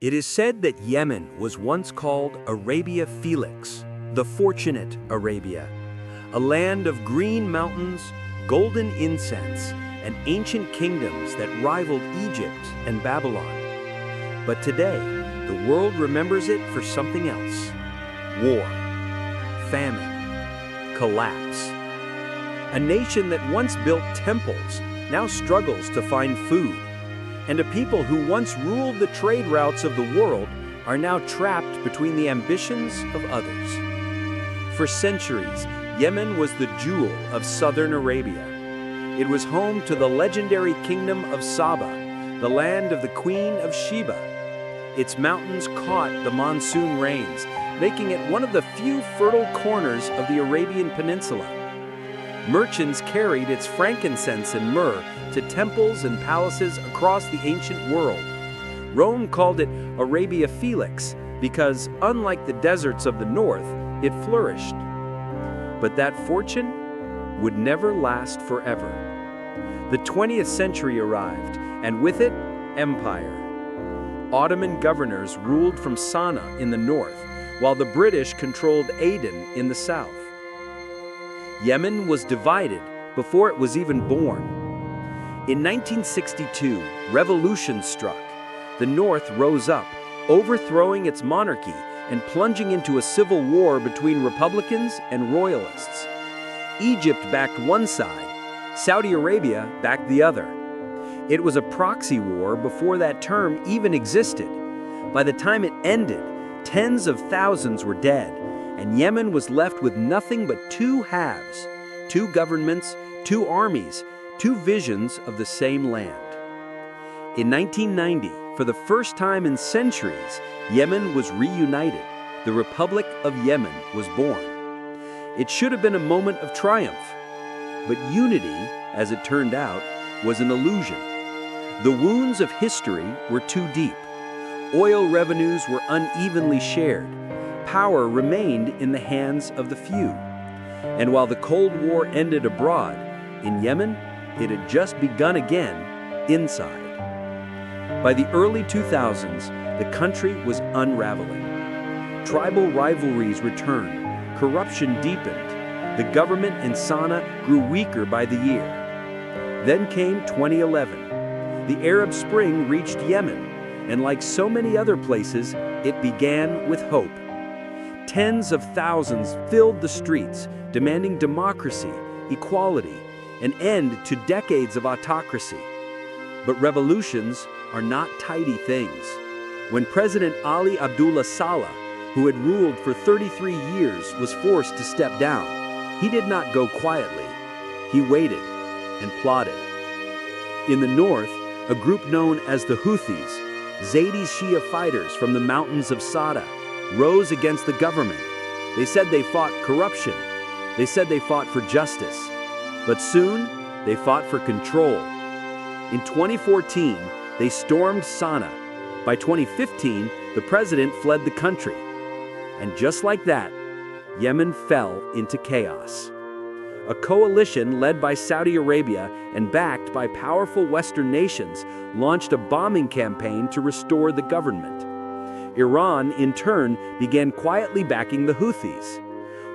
It is said that Yemen was once called Arabia Felix, the fortunate Arabia, a land of green mountains, golden incense, and ancient kingdoms that rivaled Egypt and Babylon. But today, the world remembers it for something else: war, famine, collapse. A nation that once built temples now struggles to find food, and a people who once ruled the trade routes of the world are now trapped between the ambitions of others. For centuries, Yemen was the jewel of southern Arabia. It was home to the legendary kingdom of Saba, the land of the Queen of Sheba. Its mountains caught the monsoon rains, making it one of the few fertile corners of the Arabian Peninsula. Merchants carried its frankincense and myrrh to temples and palaces across the ancient world. Rome called it Arabia Felix because, unlike the deserts of the north, it flourished. But that fortune would never last forever. The 20th century arrived, and with it, empire. Ottoman governors ruled from Sanaa in the north, while the British controlled Aden in the south. Yemen was divided before it was even born. In 1962, revolution struck. The North rose up, overthrowing its monarchy and plunging into a civil war between Republicans and Royalists. Egypt backed one side, Saudi Arabia backed the other. It was a proxy war before that term even existed. By the time it ended, tens of thousands were dead, and Yemen was left with nothing but two halves, two governments, two armies, two visions of the same land. In 1990, for the first time in centuries, Yemen was reunited. The Republic of Yemen was born. It should have been a moment of triumph, but unity, as it turned out, was an illusion. The wounds of history were too deep. Oil revenues were unevenly shared. Power remained in the hands of the few. And while the Cold War ended abroad, in Yemen, it had just begun again inside. By the early 2000s, the country was unraveling. Tribal rivalries returned, corruption deepened, the government in Sanaa grew weaker by the year. Then came 2011. The Arab Spring reached Yemen, and like so many other places, it began with hope. Tens of thousands filled the streets, demanding democracy, equality, an end to decades of autocracy. But revolutions are not tidy things. When President Ali Abdullah Saleh, who had ruled for 33 years, was forced to step down, he did not go quietly. He waited and plotted. In the north, a group known as the Houthis, Zaidi Shia fighters from the mountains of Sada, rose against the government. They said they fought corruption. They said they fought for justice. But soon, they fought for control. In 2014, they stormed Sanaa. By 2015, the president fled the country. And just like that, Yemen fell into chaos. A coalition led by Saudi Arabia and backed by powerful Western nations launched a bombing campaign to restore the government. Iran, in turn, began quietly backing the Houthis.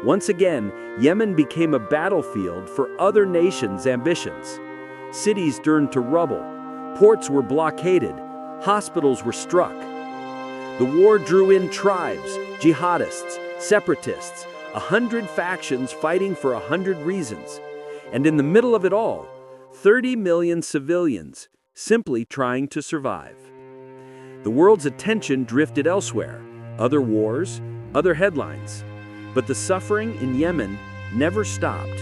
Once again, Yemen became a battlefield for other nations' ambitions. Cities turned to rubble, ports were blockaded, hospitals were struck. The war drew in tribes, jihadists, separatists, 100 factions fighting for 100 reasons. And in the middle of it all, 30 million civilians simply trying to survive. The world's attention drifted elsewhere, other wars, other headlines. But the suffering in Yemen never stopped.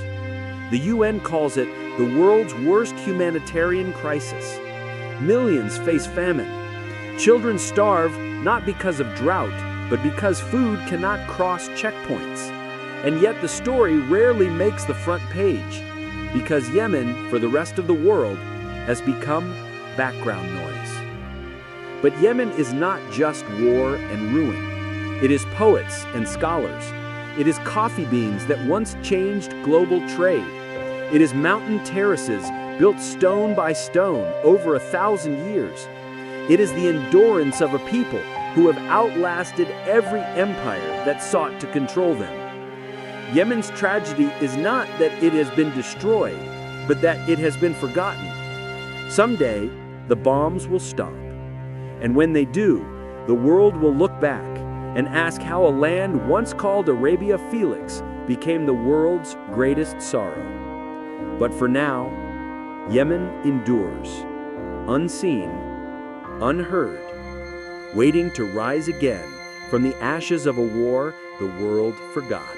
The UN calls it the world's worst humanitarian crisis. Millions face famine. Children starve not because of drought, but because food cannot cross checkpoints. And yet the story rarely makes the front page, because Yemen, for the rest of the world, has become background noise. But Yemen is not just war and ruin. It is poets and scholars. It is coffee beans that once changed global trade. It is mountain terraces built stone by stone over 1,000 years. It is the endurance of a people who have outlasted every empire that sought to control them. Yemen's tragedy is not that it has been destroyed, but that it has been forgotten. Someday, the bombs will stop. And when they do, the world will look back and ask how a land once called Arabia Felix became the world's greatest sorrow. But for now, Yemen endures, unseen, unheard, waiting to rise again from the ashes of a war the world forgot.